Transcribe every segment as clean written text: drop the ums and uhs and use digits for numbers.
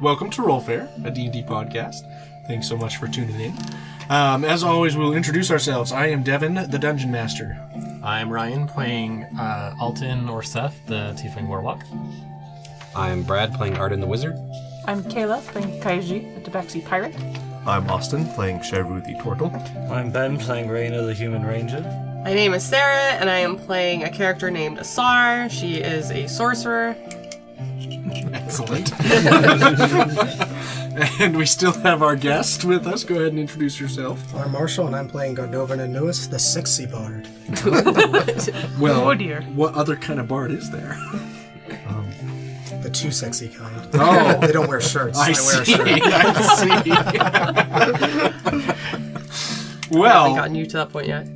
welcome to Roll Fair, a D&D podcast. Thanks so much for tuning in. As always, we'll introduce ourselves. I am Devin, the Dungeon Master. I'm Ryan, playing Alton or Seth, the Tiefling Warlock. I'm Brad, playing Arden the Wizard. I'm Kayla, playing Kaiji, the Tabaxi Pirate. I'm Austin, playing Sheru the Turtle. I'm Ben, playing Raina the Human Ranger. My name is Sarah, and I am playing a character named Asar. She is a sorcerer. Excellent. And we still have our guest with us. Go ahead and introduce yourself. I'm Marshall, and I'm playing Gardovan and Lewis, the sexy bard. Well, Oh dear. What other kind of bard is there? The too sexy kind. Oh, They don't wear shirts. I wear a see. shirt. I see. I haven't Well, gotten you to that point yet.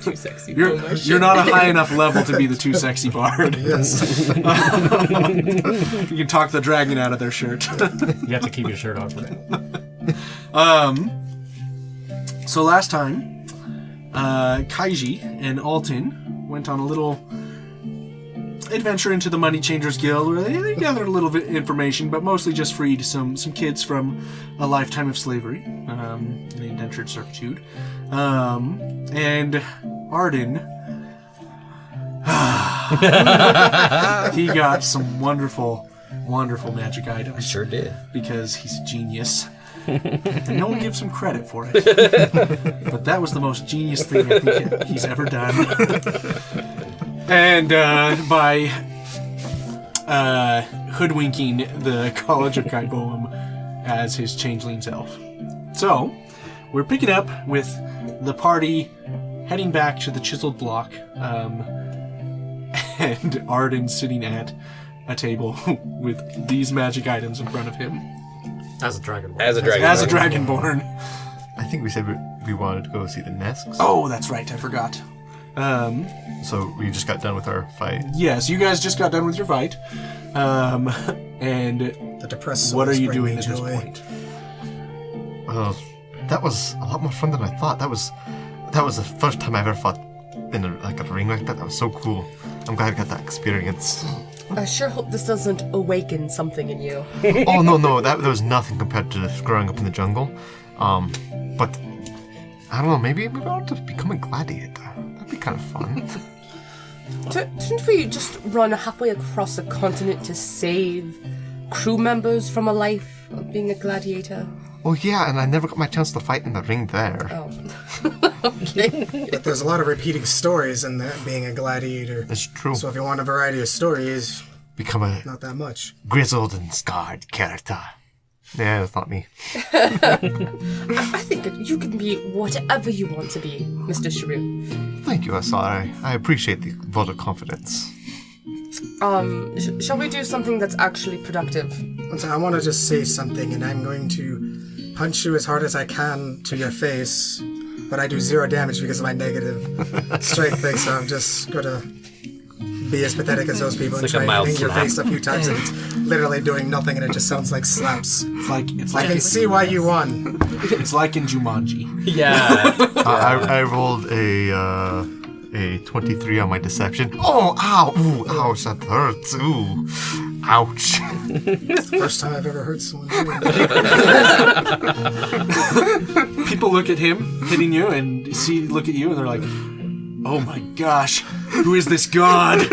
Too sexy. you're not a high enough level to be the too sexy bard. Yes. You can talk the dragon out of their shirt. You have to keep your shirt on for that. So last time, Kaiji and Alton went on a little adventure into the Money Changers Guild where they gathered a little bit of information, but mostly just freed some kids from a lifetime of slavery and indentured servitude. And Arden, he got some wonderful magic items. I sure did. Because he's a genius. And no one gives him credit for it. But that was the most genius thing I think he's ever done. And by hoodwinking the College of Kaiboam as his changeling self. So, we're picking up with the party heading back to the Chiseled Block, and Arden sitting at a table with these magic items in front of him. As a dragonborn. As a Dragonborn. I think we said we wanted to go see the Nesks. Oh, that's right, I forgot. So we just got done with our fight. Yes, you guys just got done with your fight. And The depressed what are souls you bring doing me at this joy. point? Well, that was a lot more fun than I thought. That was the first time I ever fought in a ring like that. That was so cool. I'm glad I got that experience. I sure hope this doesn't awaken something in you. Oh no, that was nothing compared to growing up in the jungle. But I don't know. Maybe I ought to become a gladiator. That'd be kind of fun. Didn't we just run halfway across the continent to save crew members from a life of being a gladiator? Oh yeah, and I never got my chance to fight in the ring there. Oh. Okay. But there's a lot of repeating stories in that being a gladiator. It's true. So if you want a variety of stories, Become a not that much. grizzled and scarred character. Yeah, that's not me. I think you can be whatever you want to be, Mr. Shrew. Thank you, Asar. I appreciate the vote of confidence. Shall we do something that's actually productive? I want to just say something, and I'm going to punch you as hard as I can to your face, but I do 0 damage because of my negative strength thing, so I'm just going to be as pathetic as those people and like a try and mild hit your slap. face a few times, and it's literally doing nothing, and it just sounds like slaps. It's like I can see why you won. it's like in Jumanji. Yeah. I rolled a 23 on my deception. Oh, ow! Ooh, ouch, that hurts. Ooh, ouch. It's the first time I've ever heard someone do it. People look at him hitting you and look at you and they're like, "Oh my gosh, who is this god?"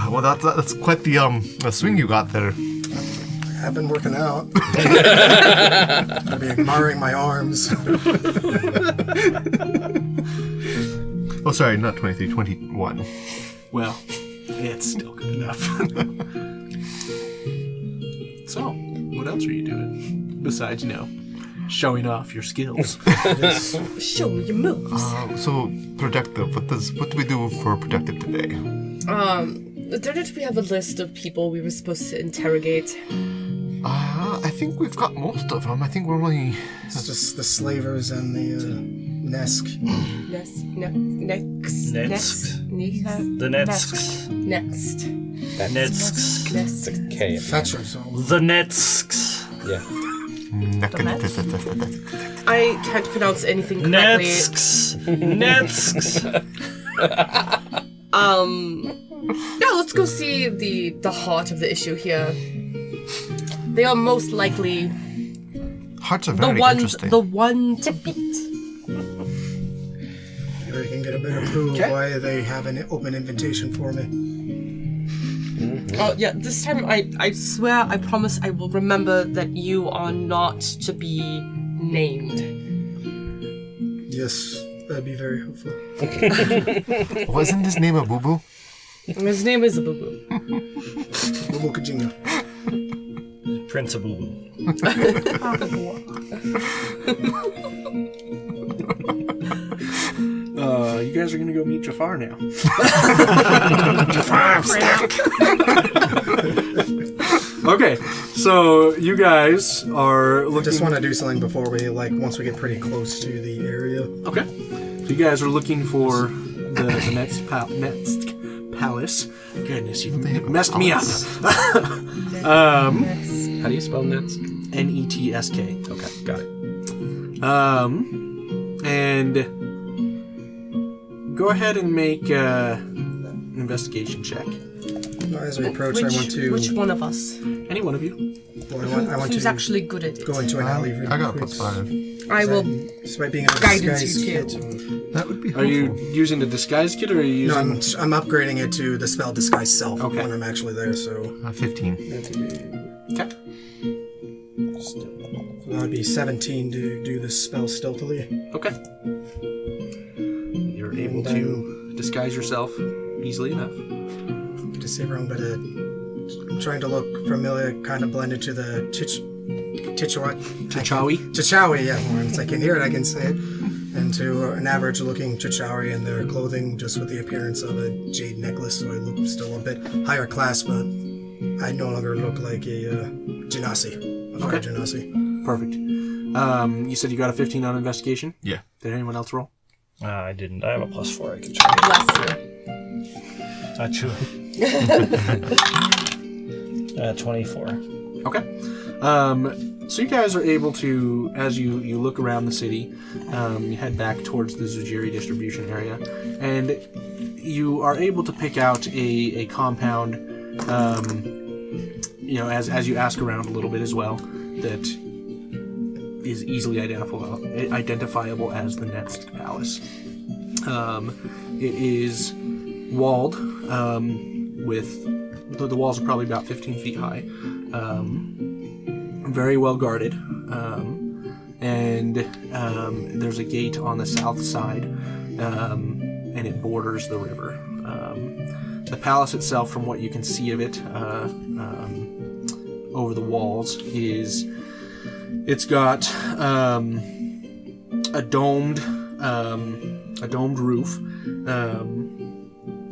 Well, that's quite the swing you got there. I've been working out. I'll be admiring my arms. Oh, sorry, not 23, 21. Well, it's still good enough. So, what else are you doing besides, showing off your skills? Show me your moves. So, productive. What do we do for productive today? Didn't we have a list of people we were supposed to interrogate? I think we've got most of them. I think we're only... It's just the slavers and the Netsk. Next. The Netsks. Next. Netsks. It's a K. Fetchers. The Netsks. Yeah. I can't pronounce anything correctly. Netsks. Netsks. Yeah, let's go see the heart of the issue here. They are most likely Hearts are the very interesting. one to beat. Maybe I can get a better clue of why they have an open invitation for me. Oh yeah, this time I swear, I promise I will remember that you are not to be named. Yes, that'd be very helpful. Wasn't his name a Boo Boo? His name is Abubu. Bobo Kajinga. Principal. You guys are gonna go meet Jafar now. Okay, so you guys are looking. Just want to do something before we, once we get pretty close to the area. Okay, so you guys are looking for the Netsk Palace. Goodness, you've messed me up. How do you spell Netsk? Netsk. Okay, got it. And go ahead and make an investigation check. As we approach, I want to. Which one of us? Any one of you. Well, I want Who's to actually good at it? go into an alley. I got a +5. I will. Despite being a Guidance disguise you kit. That would be Are helpful. you using the disguise kit, or are you No, using? I'm upgrading it to the spell disguise self Okay. when I'm actually there. So 15. Okay. that would be 17 to do the spell stealthily. Okay. You're able to disguise yourself easily enough. To say wrong, but trying to look familiar, kind of blended to the Chichawi. Chichawi, yeah. Once I can hear it, I can say it. And to an average-looking Chichawi in their clothing, just with the appearance of a jade necklace, so I look still a bit higher class, but I no longer look like a genasi, a fire Okay. genasi. Perfect. You said you got a 15 on investigation. Yeah. Did anyone else roll? I didn't. I have a +4. I can try. Bless you. Not true. 24. Okay. So you guys are able to, as you look around the city, you head back towards the Zujiri distribution area, and you are able to pick out a compound, as you ask around a little bit as well, that is easily identifiable as the Netsk Palace. It is walled with the walls are probably about 15 feet high, very well guarded, and there's a gate on the south side, and it borders the river. The palace itself, from what you can see of it over the walls, it's got a domed roof.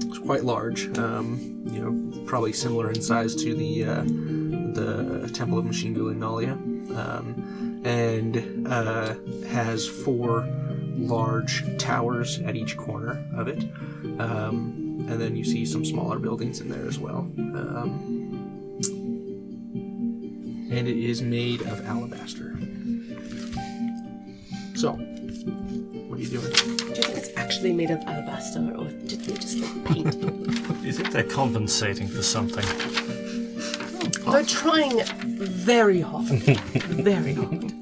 It's quite large. Probably similar in size to the Temple of Machine Nalia, and has 4 large towers at each corner of it, and then you see some smaller buildings in there as well. And it is made of alabaster. So, what are you doing? Do you think it's actually made of alabaster, or did they just paint it? Do you think they're compensating for something? They're trying very hard. Very hard.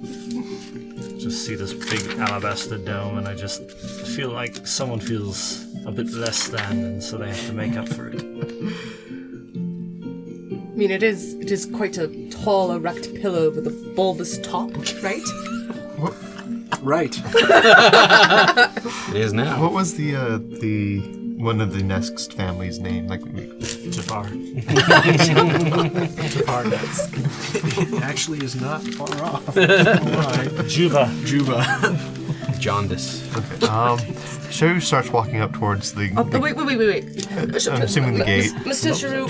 Just see this big alabaster dome, and I just feel like someone feels a bit less than, and so they have to make up for it. I mean, it is quite a tall, erect pillar with a bulbous top, right? Right. It is now. What was the one of the Nesk's family's name? Jafar. It actually is not far off. Alright. Juba. Jaundice. Sharu starts walking up towards the. Wait. I'm assuming the gate. Mr. Sharu,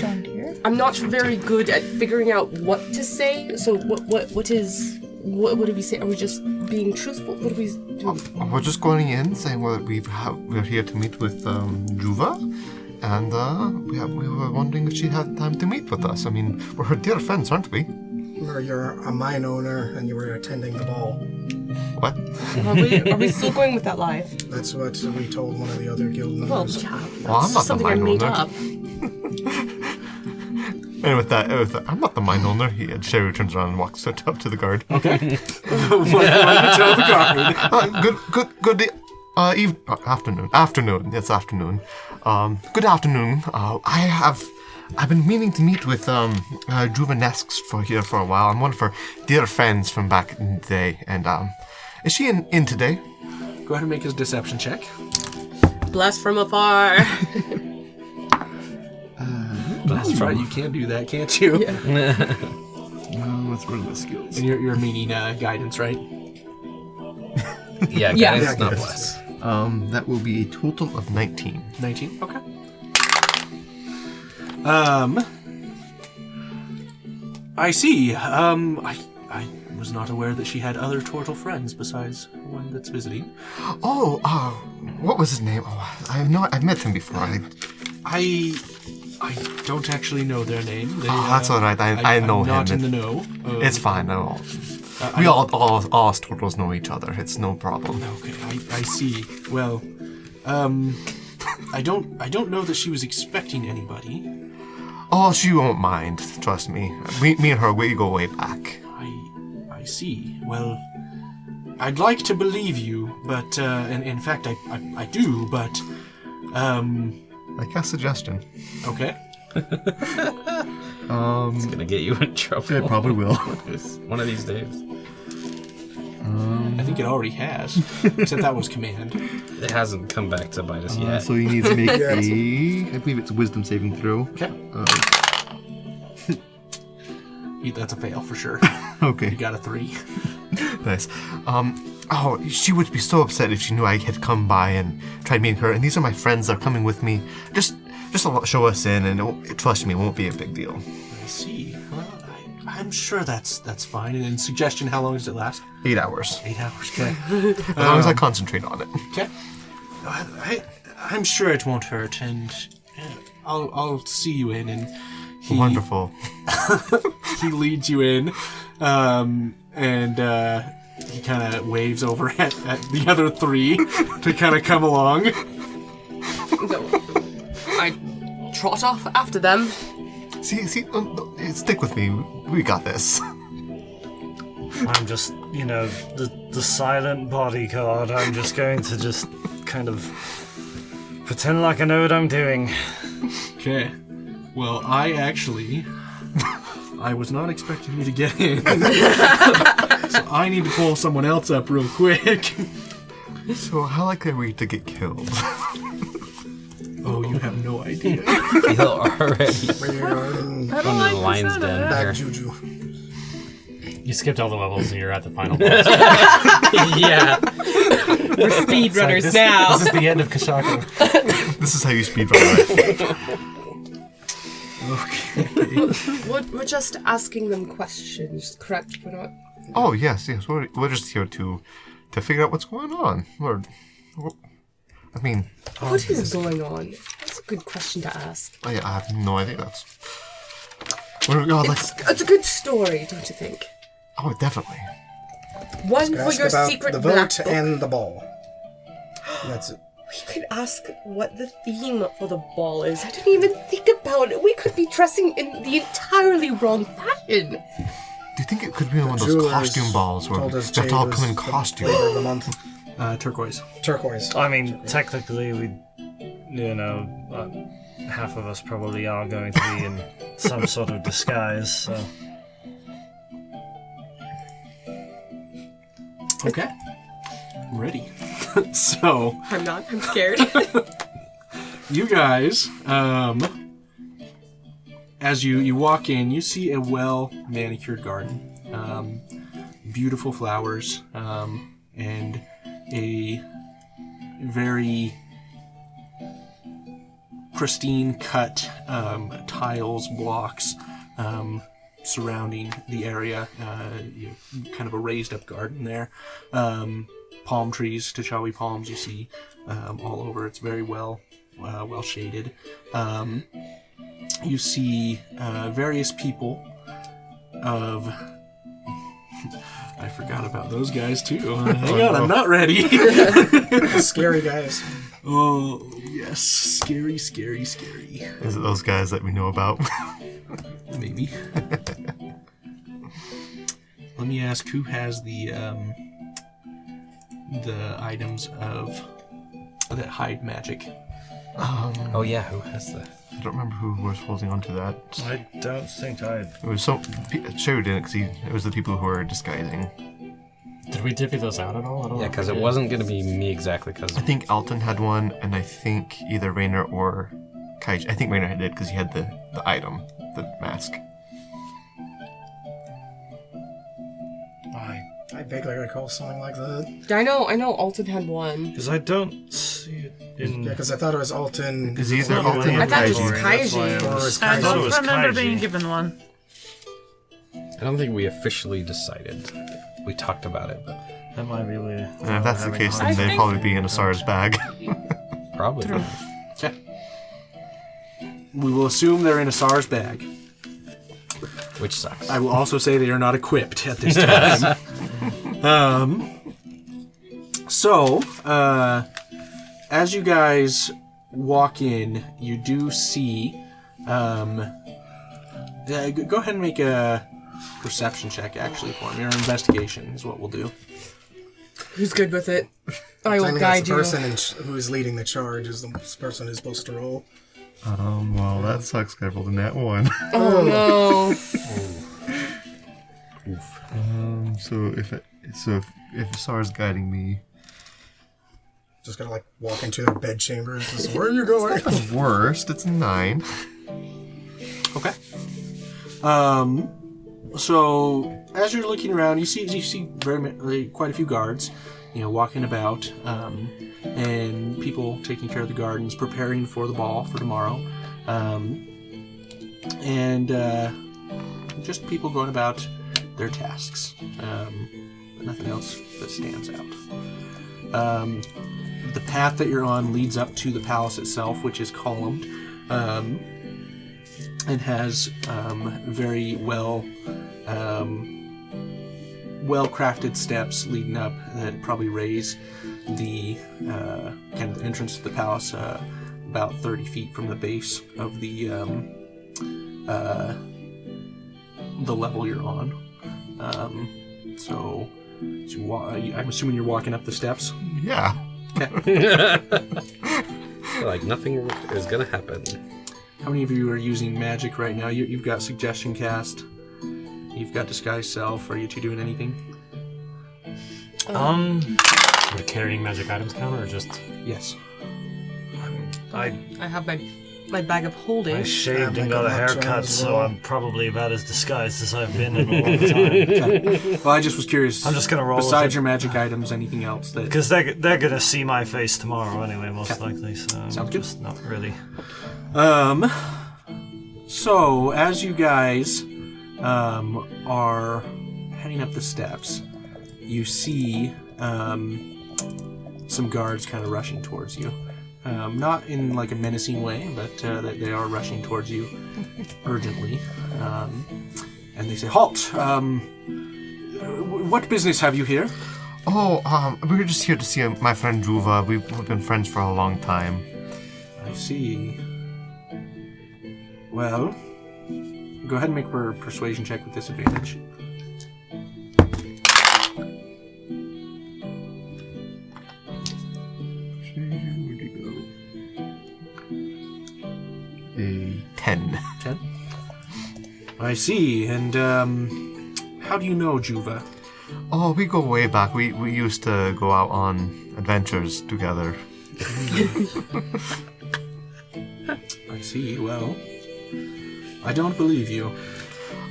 I'm not very good at figuring out what to say, so what do we say? Are we just being truthful? What are we doing? We're just going in, saying we're here to meet with Juva, and we were wondering if she'd have time to meet with us. I mean, we're her dear friends, aren't we? Or you're a mine owner and you were attending the ball. What? Are we still going with that lie? That's what we told one of the other guild Well, members. yeah. Well, I'm not the something I mine made owner. up. And with that, I'm not the mine owner. Sherry turns around and walks up to the guard. Okay. What do you tell the guard? Good afternoon. Afternoon. It's afternoon. Good afternoon. I've been meaning to meet with Netsk for a while. I'm one of her dear friends from back in the day. And is she in today? Go ahead and make his deception check. Blessed from afar. That's right. You can do that, can't you? Yeah. What's one of the skills? And you're meaning guidance, right? Yeah, Yeah. guidance, not bless. That will be a total of 19. 19. Okay. I see. I was not aware that she had other turtle friends besides one that's visiting. What was his name? Oh, I've met him before. I don't actually know their name. That's all right. I know him. I'm not in the know. It's fine. No. We all us turtles know each other. It's no problem. Okay, I see. Well, I don't know that she was expecting anybody. Oh, she won't mind. Trust me. Me and her, we go way back. I see. Well, I'd like to believe you, but and in fact, I do. But I cast suggestion. okay. It's gonna get you in trouble. It probably will. One of these days. I think it already has. Except that was command. It hasn't come back to bite us yet. So you need to make I believe it's a wisdom saving throw. Okay. That's a fail for sure. Okay. You got a 3. Nice. She would be so upset if she knew I had come by and tried meeting her. And these are my friends that are coming with me. Just show us in, and trust me, it won't be a big deal. I see. Well, I'm sure that's fine. And in suggestion, how long does it last? 8 hours. 8 hours. Okay. As long as I concentrate on it. Okay. I'm sure it won't hurt, and I'll see you in. And Wonderful. he leads you in, and he kind of waves over at the other 3 to kind of come along. I trot off after them. See, stick with me. We got this. I'm just, the silent bodyguard. I'm just going to just kind of pretend like I know what I'm doing. Okay. Well, I was not expecting you to get in. So I need to pull someone else up real quick. So how likely are we to get killed? Oh, you have no idea. Feel already. I don't One of like the lion's the sound of den. that. Back juju. You skipped all the levels and you're at the final boss. Yeah. We're speedrunners now. This is the end of Kashako. This is how you speedrun life. We're just asking them questions, correct? We're not. Oh yes. We're just here to figure out what's going on. What is going on? That's a good question to ask. I have no idea. It's a good story, don't you think? Oh, definitely. One for Ask your about secret the black vote book. and the ball. That's it. We could ask what the theme for the ball is. I didn't even think about it. We could be dressing in the entirely wrong fashion. Do you think it could be one of those Jewelers costume balls where told we us have to Jade all was come in the costume? flavor of the month. Turquoise. Turquoise. I mean, technically, half of us probably are going to be in some sort of disguise, so. Okay. I'm ready. So, I'm not. I'm scared. you guys, as you walk in, you see a well-manicured garden. Beautiful flowers, and a very pristine cut tiles, blocks surrounding the area. Kind of a raised up garden there. Palm trees, Tachawi palms you see all over. It's very well shaded. You see various people of... I forgot about those guys too. Hang on, I'm not ready. Scary guys. Oh, yes. Scary, scary, scary. Is it those guys that we know about? Maybe. Let me ask who has the items of that hide magic. Oh yeah, who has that? I don't remember who was holding on to that. I don't think I. It was Sherry didn't, because it was the people who were disguising. Did we divvy those out at all? I don't know Yeah, if because we it did. wasn't going to be me exactly, because I think Alton had one, and I think either Rainer or Kaiji. I think Rainer did, because he had the item, the mask. I vaguely recall something like that. I know Alton had one. Because I don't see it in. Yeah, because I thought it was Alton. Is either not Alton really or I thought it was Kaiji. That's why Kaiji. Or it was I I thought it don't was remember Kaiji. being given one. I don't think we officially decided. We talked about it, but That might be weird. And if that's the case, I then they'd think- probably be in Asar's bag. probably. True. Okay. We will assume they're in a SARS bag. Which sucks. I will also say they are not equipped at this time. So, as you guys walk in, you do see. Go ahead and make a perception check, actually, for me, or investigation is what we'll do. Who's good with it? I I will mean, that's guide the you. person who's leading the charge is the person who's supposed to roll. Well, that sucks. I rolled a nat 1. Oh no. So if Asar's guiding me, Just gotta like walk into their bed chambers. Just, where are you going? the worst, it's a 9. Okay. So as you're looking around, you see quite a few guards, walking about, and people taking care of the gardens, preparing for the ball for tomorrow, and just people going about their tasks. Nothing else that stands out. The path that you're on leads up to the palace itself, which is columned. And has very well-crafted steps leading up that probably raise the kind of the entrance to the palace about 30 feet from the base of the level you're on. So I'm assuming you're walking up the steps. Yeah. Like nothing is gonna happen. How many of you are using magic right now? You've got Suggestion Cast. You've got Disguise Self. Are you two doing anything? We're carrying magic items counter, or just Yes. I I have my bag of holding. I shaved Yeah, and like got a a nut job haircut, as so well. I'm probably about as disguised as I've been in a long time. Well, I just was curious. I'm just gonna roll with Besides it. your magic items, anything else that... Because they're gonna see my face tomorrow anyway, most likely. So I'm Sounds good. just not really. So, as you guys are heading up the steps, you see some guards kind of rushing towards you. Not in like a menacing way, but they are rushing towards you urgently. And they say, "Halt! What business have you here?" Oh, we were just here to see my friend Druva. We've been friends for a long time. I see. Well, go ahead and make a persuasion check with disadvantage. A 10. 10. I see. And how do you know Juva? Oh, we go way back. We used to go out on adventures together. I see. Well, I don't believe you.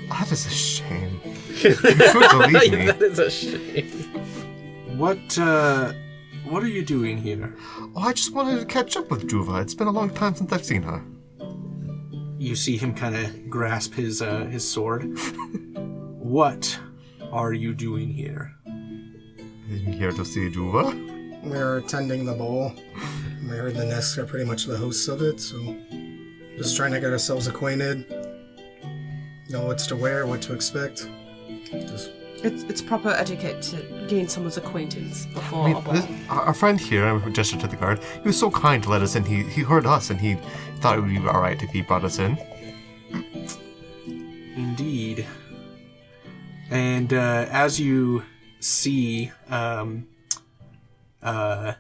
That is a shame. You should believe me. That is a shame. What are you doing here? Oh, I just wanted to catch up with Druva. It's been a long time since I've seen her. You see him kind of grasp his sword. What are you doing here? I'm here to see Druva. We're attending the ball. We heard the Netsk are pretty much the hosts of it, so just trying to get ourselves acquainted. Know what's to wear, what to expect. Just It's proper etiquette to gain someone's acquaintance before I mean, a ball. our friend here, I gestured to the guard, he was so kind to let us in. He heard us and he thought it would be alright if he brought us in. Indeed. And as you see the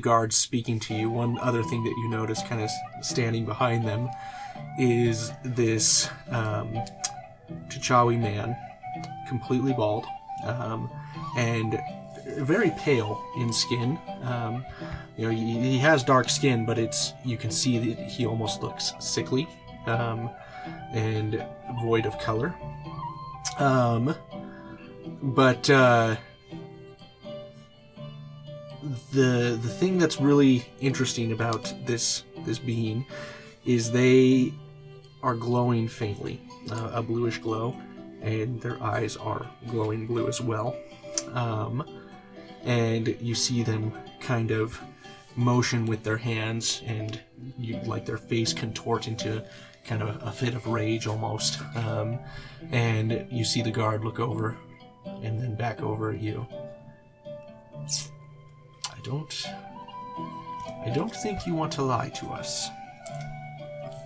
guards speaking to you, one other thing that you notice kind of standing behind them is this T'Chawi man, completely bald, and very pale in skin. He has dark skin, but you can see that he almost looks sickly and void of color. But the thing that's really interesting about this being is they are glowing faintly, a bluish glow, and their eyes are glowing blue as well. And you see them kind of motion with their hands, and their face contort into kind of a fit of rage almost. And you see the guard look over and then back over at you. I don't think you want to lie to us.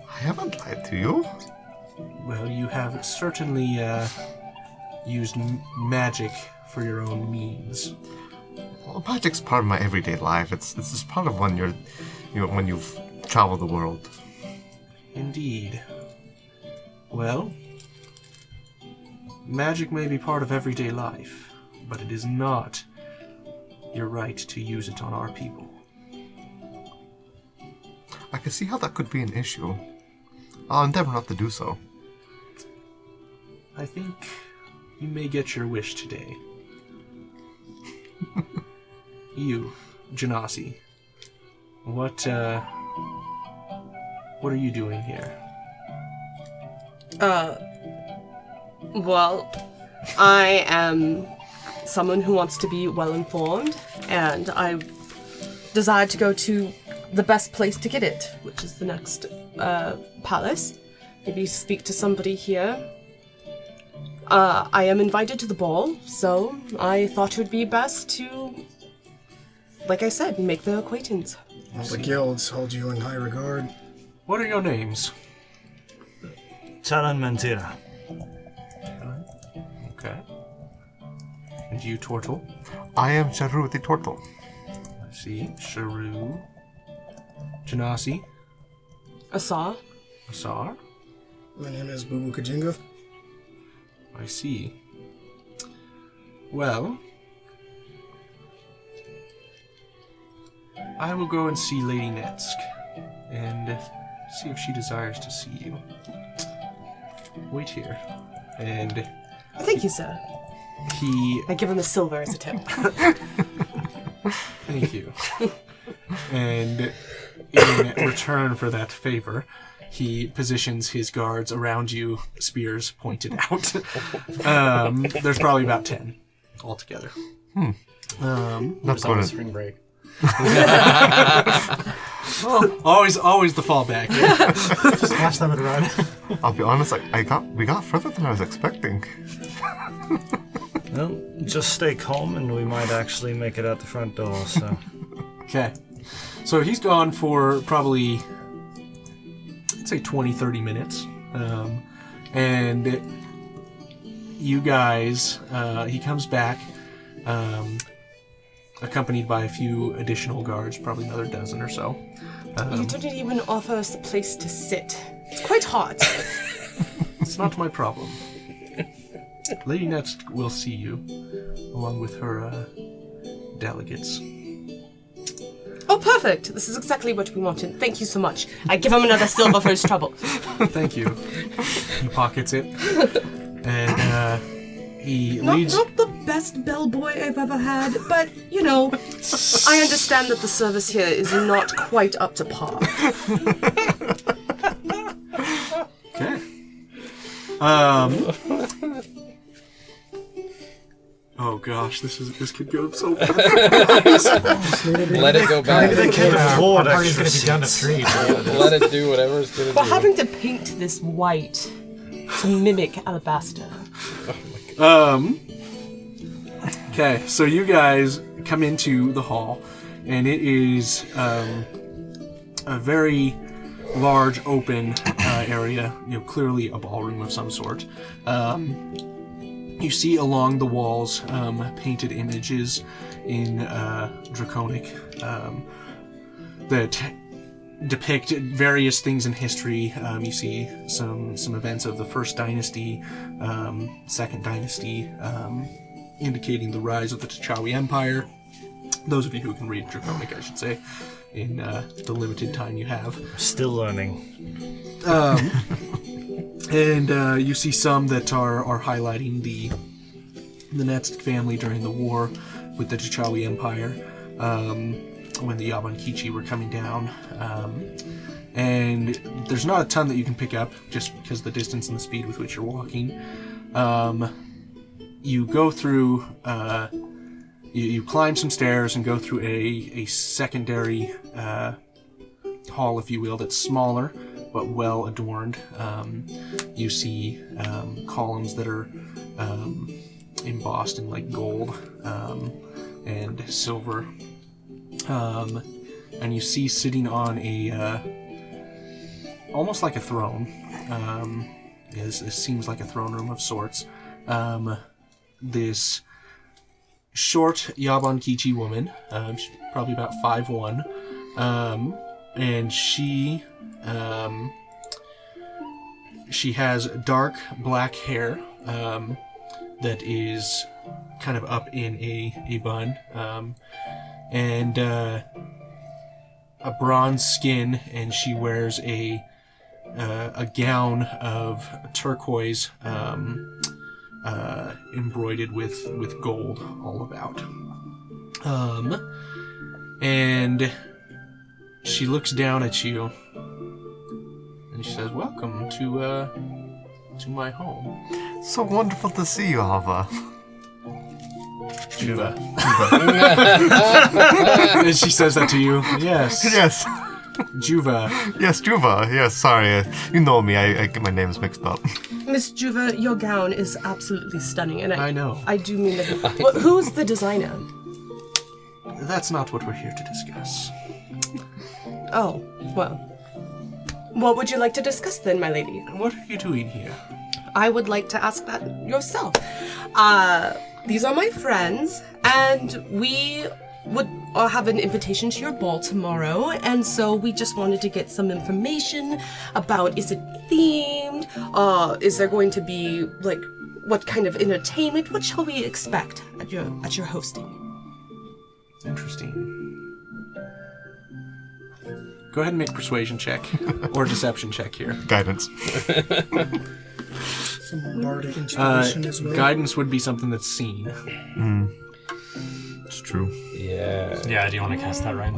I haven't lied to you. Well, you have certainly used magic for your own means. Well, magic's part of my everyday life. It's just part of when when you've traveled the world. Indeed. Well, magic may be part of everyday life, but it is not your right to use it on our people. I can see how that could be an issue. I'll endeavor not to do so. I think you may get your wish today. You, Genasi, what are you doing here? Well, I am someone who wants to be well informed, and I desire to go to the best place to get it, which is the next palace. Maybe speak to somebody here. I am invited to the ball, so I thought it would be best to, like I said, make the acquaintance. All the guilds hold you in high regard. What are your names? Talon Mentira. Okay. And you, Tortle? I am Sharu the Turtle. I see. Sharu. Genasi. Asar. Asar. My name is Bubu Kajinga. I see. Well, I will go and see Lady Netsk and see if she desires to see you. Wait here. And Thank you, sir. I give him a silver as a tip. Thank you. And in return for that favor, he positions his guards around you, spears pointed out. There's probably about 10 altogether. That's on good. spring break. Always the fallback. Just watch them and run. I'll be honest, we got further than I was expecting. Well, just stay calm and we might actually make it out the front door, so... Okay. So he's gone for probably, I'd say 20-30 minutes. And you guys, he comes back, accompanied by a few additional guards, probably another dozen or so. You didn't even offer us a place to sit. It's quite hot. It's not my problem. Lady Netsk will see you, along with her delegates. Oh, perfect. This is exactly what we wanted. Thank you so much. I give him another silver for his trouble. Thank you. He pockets it. And he leads... Not the best bellboy I've ever had, but, you know, I understand that the service here is not quite up to par. Okay. Oh gosh, this could go so bad. Let it go back. They can't afford Our party's extra gonna be down the seats. street. Let it do whatever it's gonna We're do. having to paint this white to mimic alabaster. Okay, so you guys come into the hall, and it is a very large open area, clearly a ballroom of some sort. You see along the walls painted images in Draconic that depict various things in history. You see some events of the First Dynasty, Second Dynasty, indicating the rise of the T'Chawi Empire. Those of you who can read Draconic, I should say, in the limited time you have. Still learning. And you see some that are highlighting the Netsk family during the war with the T'Chawi Empire, when the Yabankichi were coming down. And there's not a ton that you can pick up, just because of the distance and the speed with which you're walking. You go through... You climb some stairs and go through a secondary hall, if you will, that's smaller but well adorned. You see columns that are embossed in like gold and silver, and you see sitting on a almost like a throne. It seems like a throne room of sorts. This short Yabankichi woman, she's probably about 5'1", and she has dark black hair that is kind of up in a bun, and a bronze skin, and she wears a gown of turquoise embroidered with gold all about. And she looks down at you and she says, "Welcome to my home." So wonderful to see you, Ava. Juva. And she says that to you. Yes. Yes. Juva. Yes, Juva. Yes, sorry. You know me. I get my names mixed up. Miss Juva, your gown is absolutely stunning, and I know. I do mean that. Well, who's the designer? That's not what we're here to discuss. Oh, well. What would you like to discuss then, my lady? What are you doing here? I would like to ask that yourself. These are my friends, and we would have an invitation to your ball tomorrow, and so we just wanted to get some information about, is it themed? Is there going to be, like, what kind of entertainment? What shall we expect at your hosting? Interesting. Go ahead and make a persuasion check or deception check here. Guidance. Some bardic inspiration as well. Guidance would be something that's seen. It's true. Yeah. Yeah, do you want to cast that right?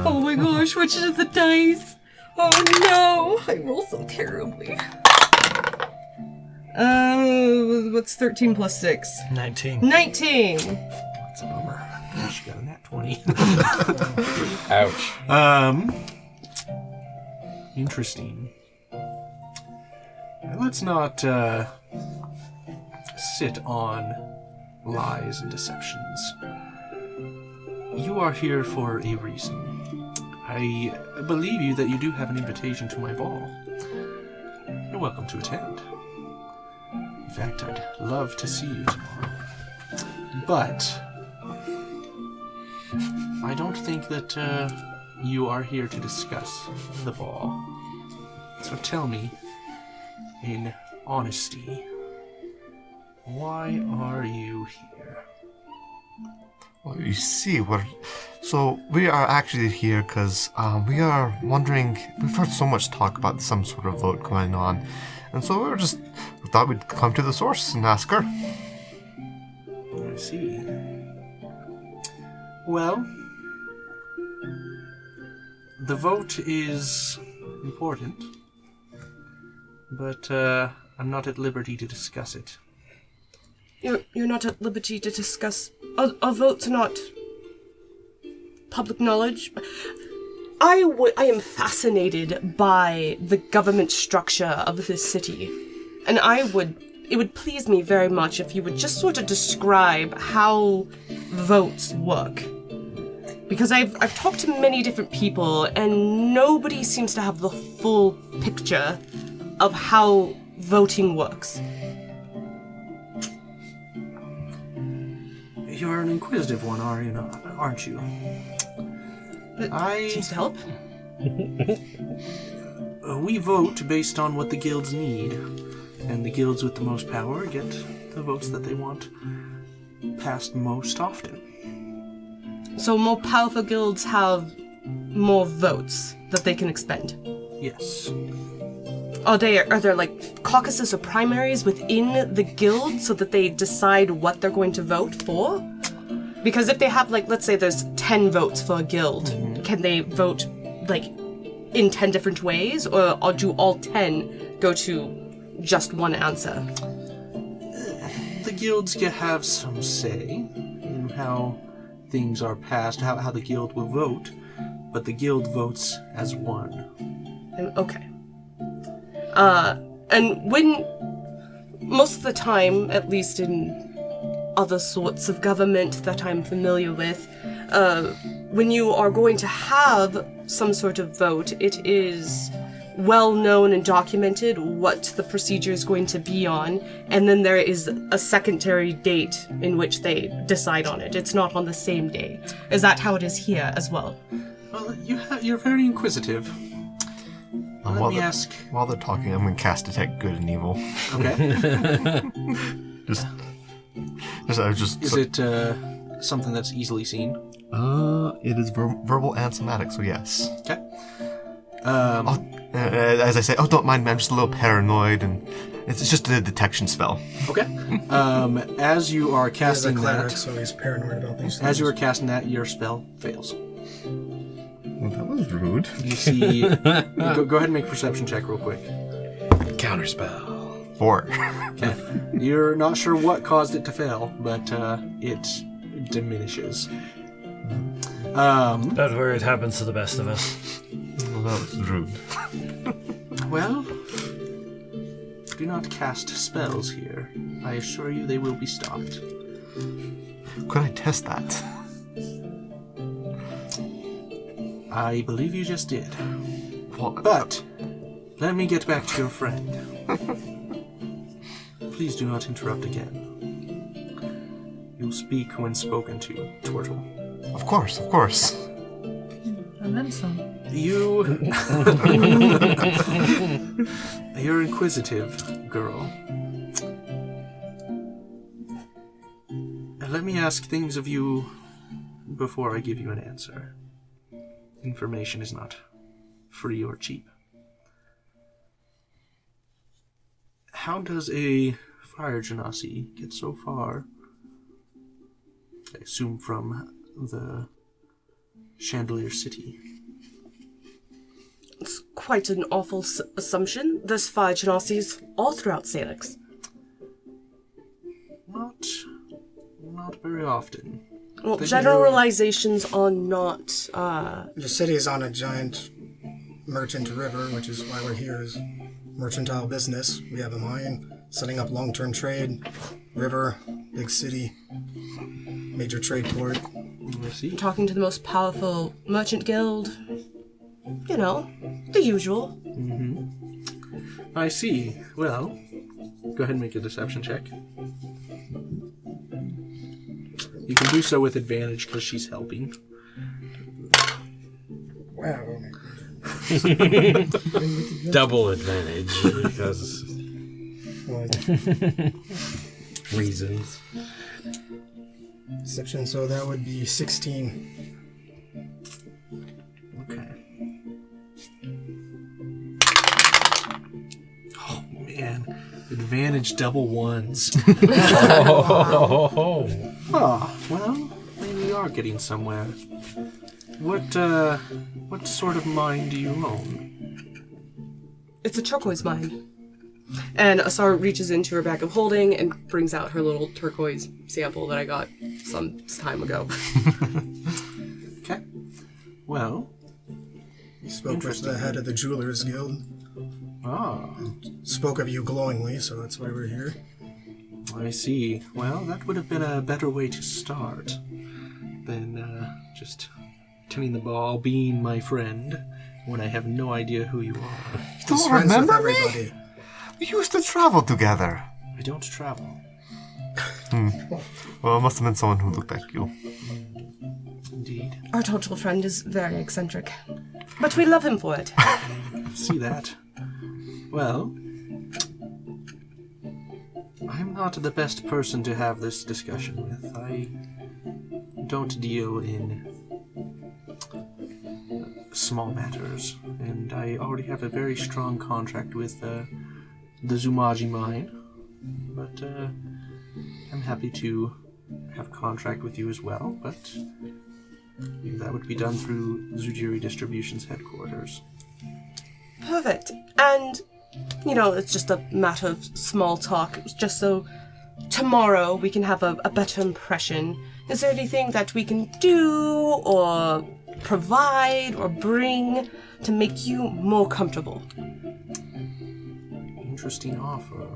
Oh my gosh, which is the dice? Oh no, I roll so terribly. What's 13 plus 6? 19. 19! That's a bummer. She got a nat 20. Ouch. Interesting. Let's not sit on lies and deceptions. You are here for a reason. I believe you that you do have an invitation to my ball. You're welcome to attend. In fact, I'd love to see you tomorrow. But I don't think that you are here to discuss the ball. So tell me, in honesty, why are you here? Well, you see, we are actually here because we are wondering. We've heard so much talk about some sort of vote going on, and so we thought we'd come to the source and ask her. I see. Well, the vote is important, but I'm not at liberty to discuss it. You're not at liberty to discuss. Our votes are not public knowledge. I am fascinated by the government structure of this city, and I would it would please me very much if you would just sort of describe how votes work. Because I've talked to many different people, and nobody seems to have the full picture of how voting works. You're an inquisitive one, aren't you? Seems to help. We vote based on what the guilds need, and the guilds with the most power get the votes that they want passed most often. So more powerful guilds have more votes that they can expend. Yes. Are there like caucuses or primaries within the guild so that they decide what they're going to vote for? Because if they have, like, let's say there's 10 votes for a guild, can they vote, like, in 10 different ways? Or do all 10 go to just one answer? The guilds have some say in how things are passed, how the guild will vote, but the guild votes as one. Okay. And when, most of the time, at least in other sorts of government that I'm familiar with, when you are going to have some sort of vote, it is well known and documented what the procedure is going to be on, and then there is a secondary date in which they decide on it. It's not on the same day. Is that how it is here as well? Well, you're very inquisitive. Let me ask. While they're talking, I'm going to cast Detect Good and Evil. Okay. Is it something that's easily seen? It is verbal and somatic, so yes. Okay. As I say, don't mind me, I'm just a little paranoid, and it's just a detection spell. Okay. As you are casting He's a cleric, that, so he's paranoid about these things. as you are casting that, your spell fails. Well, that was rude. You see. Go ahead and make a perception check real quick. Counterspell. 4. Okay. You're not sure what caused it to fail, but it diminishes. Don't worry, it happens to the best of us. Well, that was rude. Well, do not cast spells here. I assure you they will be stopped. Could I test that? I believe you just did. Well, But, let me get back to your friend. Please do not interrupt again. You'll speak when spoken to, Twirtle. Of course, of course. And then some. You're inquisitive, girl. Let me ask things of you before I give you an answer. Information is not free or cheap. How does a fire genasi get so far? I assume from the Chandelier City. It's quite an awful assumption. There's fire genasis all throughout Salix. Not very often. Well, generalizations are not, The city is on a giant merchant river, which is why we're here, is mercantile business. We have a mine, setting up long-term trade, river, big city, major trade port. I see. talking to the most powerful merchant guild. You know, the usual. I see. Well, go ahead and make a deception check. You can do so with advantage because she's helping. Wow. Double advantage because reasons. Deception, so that would be 16. Okay. Oh, man. Advantage double ones. Oh, well, maybe we are getting somewhere. What sort of mine do you own? It's a turquoise mine. And Asar reaches into her bag of holding and brings out her little turquoise sample that I got some time ago. Okay. Well, Spoke with the head of the Jewelers Guild. ah, Spoke of you glowingly, so that's why we're here. I see. Well, that would have been a better way to start than just turning the ball, being my friend, when I have no idea who you are. You He's don't friends with remember me? everybody. We used to travel together. I don't travel. Well, it must have been someone who looked like you. Indeed. Our total friend is very eccentric, but we love him for it. See that? Well, I'm not the best person to have this discussion with. I don't deal in small matters, and I already have a very strong contract with the Zumaji mine, but I'm happy to have contract with you as well, but that would be done through Zujiri Distribution's headquarters. Perfect. And, it's just a matter of small talk. It was just so tomorrow we can have a better impression. Is there anything that we can do or provide or bring to make you more comfortable? Interesting offer.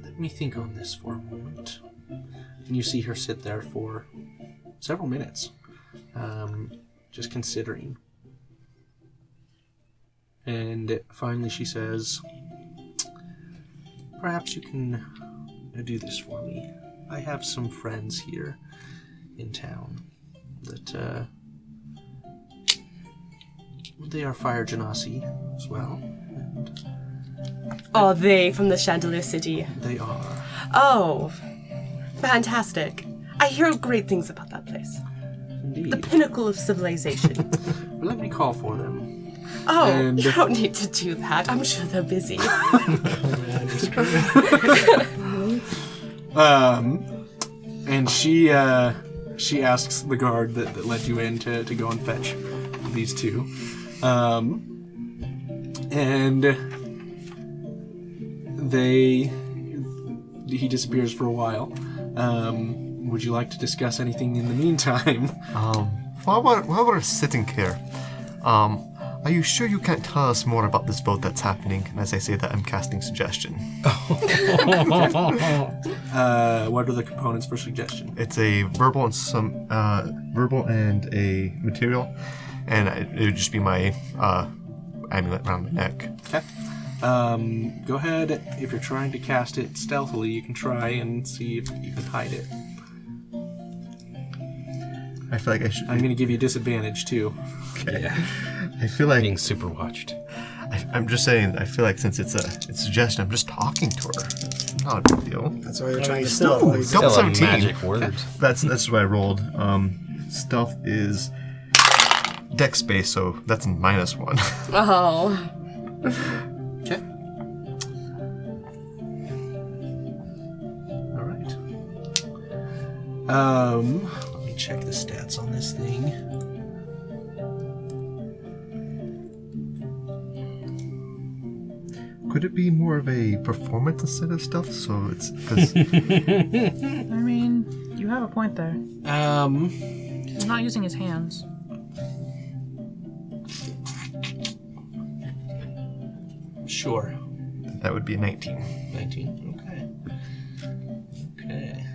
Let me think on this for a moment. And you see her sit there for several minutes, just considering. And finally she says, perhaps you can do this for me. I have some friends here in town that, they are fire genasi as well. And Are they from the Chandelier City? they are. Oh, fantastic. I hear great things about that place. Indeed. The pinnacle of civilization. Let me call for them. Oh, And- you don't need to do that. I'm sure they're busy. And she asks the guard that let you in to go and fetch these two. And he disappears for a while. Would you like to discuss anything in the meantime? While we're sitting here, are you sure you can't tell us more about this vote that's happening? And as I say that, I'm casting suggestion. What are the components for suggestion? It's a verbal and a material, and it would just be my amulet around my neck. Okay. Go ahead. If you're trying to cast it stealthily, you can try and see if you can hide it. I feel like I should. I'm going to give you disadvantage too. Yeah. I feel like Being super watched. I'm just saying. I feel like since it's a suggestion, I'm just talking to her. It's not a big deal. That's why you're trying to still- stealthily. Still a 17. magic word. That's what I rolled. Stealth is dex space, so that's -1. Oh. Okay. All right. Let me check the stats on this thing. Could it be more of a performance instead of stealth? So it's because I mean, you have a point there. He's not using his hands. Sure. that would be a 19. 19. Okay. Okay.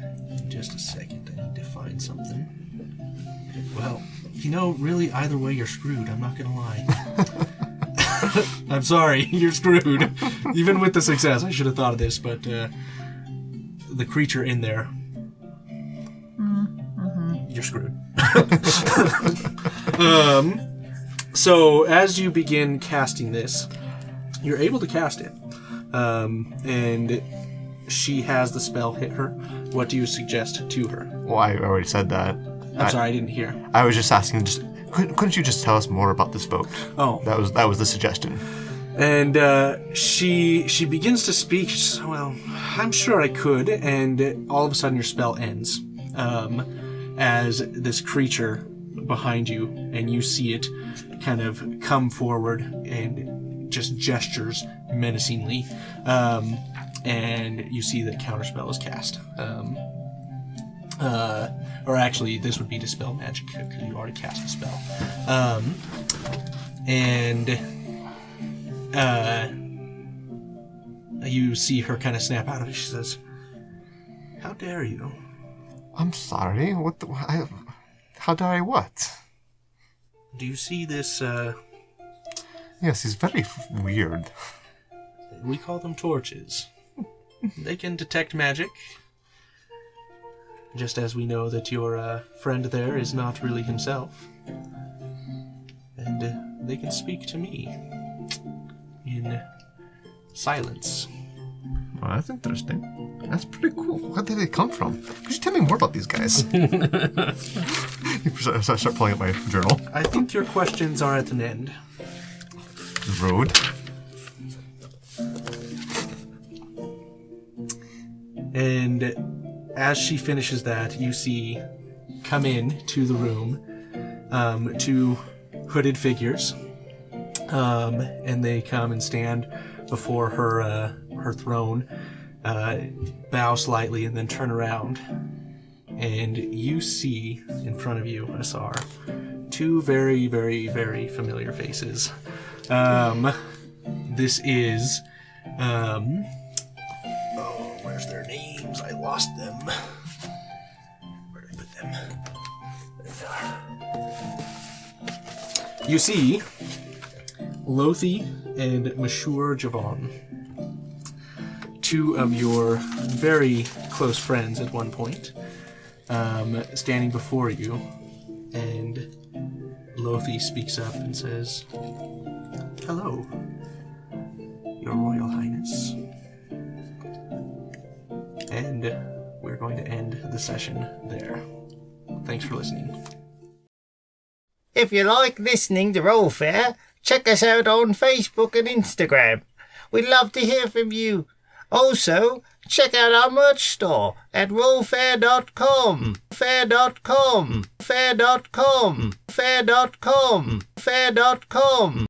Just a second. I need to find something. Well, really, either way, you're screwed. I'm not gonna lie. I'm sorry, you're screwed. Even with the success, I should have thought of this, but the creature in there, you're screwed. So as you begin casting this, you're able to cast it, and she has the spell hit her. What do you suggest to her? Well, I already said that. I'm sorry, I didn't hear. I was just asking. Couldn't you just tell us more about this vote? Oh. That was the suggestion. And she begins to speak. She says, well, I'm sure I could. And all of a sudden your spell ends. As this creature behind you, and you see it kind of come forward and just gestures menacingly. And you see that counterspell is cast. Or actually, this would be Dispel Magic, because you already cast the spell. And you see her kind of snap out of it. She says, "How dare you?" I'm sorry. How dare I what? Do you see this, Yes, he's very weird. we call them torches. They can detect magic. Just as we know that your friend there is not really himself. And they can speak to me in silence. Well, that's interesting. That's pretty cool. Where did they come from? Could you tell me more about these guys? I start pulling up my journal. I think your questions are at an end. Rude. And as she finishes that, you see come in to the room two hooded figures. And they come and stand before her throne, bow slightly, and then turn around. And you see in front of you, Asar, two very, very, very familiar faces. This is... where's their names? I lost them. Where did I put them? There they are. You see Lothi and Mashur Javon, two of your very close friends at one point, standing before you, and Lothi speaks up and says, "Hello, Your Royal Highness." And we're going to end the session there. Thanks for listening. If you like listening to Rollfair, check us out on Facebook and Instagram. We'd love to hear from you. Also, check out our merch store at rollfair.com, fair.com, fair.com, fair.com, fair.com.